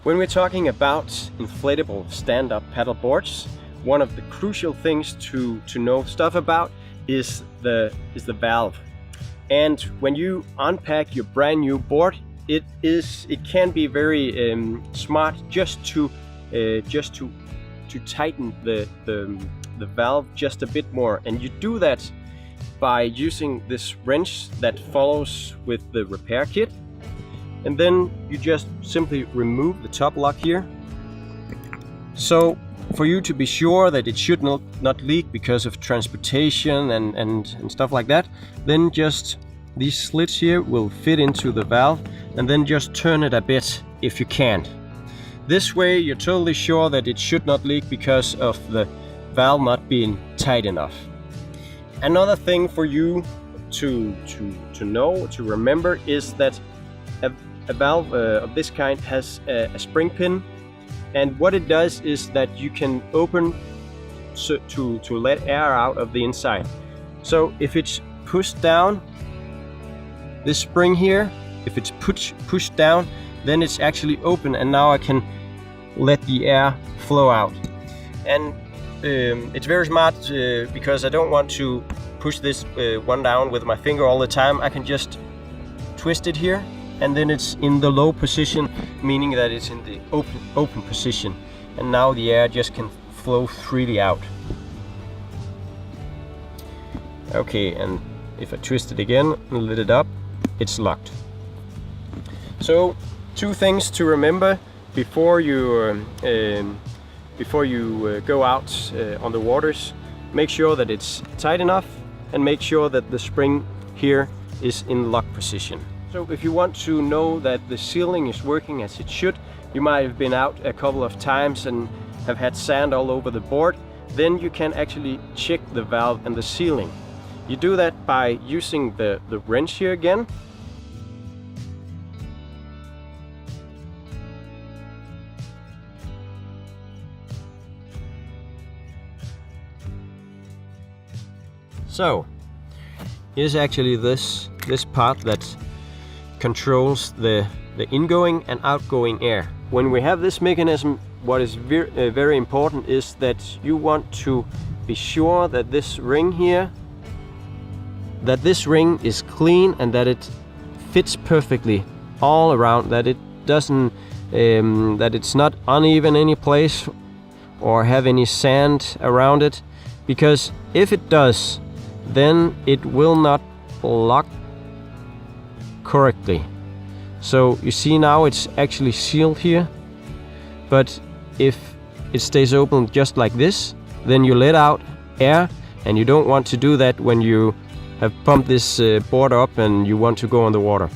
When we're talking about inflatable stand-up paddle boards, one of the crucial things to know stuff about is the valve. And when you unpack your brand new board, it can be very smart just to tighten the valve just a bit more, and you do that by using this wrench that follows with the repair kit. And then you just simply remove the top lock here. So for you to be sure that it should not leak because of transportation and stuff like that, then just these slits here will fit into the valve, and then just turn it a bit if you can. This way you're totally sure that it should not leak because of the valve not being tight enough. Another thing for you to know, to remember, is that a valve of this kind has a spring pin, and what it does is that you can open to let air out of the inside. So if it's pushed down, this spring here, if it's pushed down, then it's actually open, and now I can let the air flow out. And it's very smart because I don't want to push this one down with my finger all the time. I can just twist it here, and then it's in the low position, meaning that it's in the open position, and now the air just can flow freely out. Okay, and if I twist it again and let it up, it's locked. So 2 things to remember before you go out on the waters. Make sure that it's tight enough, and make sure that the spring here is in lock position. So if you want to know that the sealing is working as it should, you might have been out a couple of times and have had sand all over the board, then you can actually check the valve and the sealing. You do that by using the wrench here again. So here's actually this part that controls the ingoing and outgoing air. When we have this mechanism, what is very important is that you want to be sure that this ring here, that this ring is clean and that it fits perfectly all around, that it doesn't that it's not uneven any place or have any sand around it, because if it does, then it will not lock correctly. So you see now it's actually sealed here, but if it stays open just like this, then you let out air, and you don't want to do that when you have pumped this board up and you want to go on the water.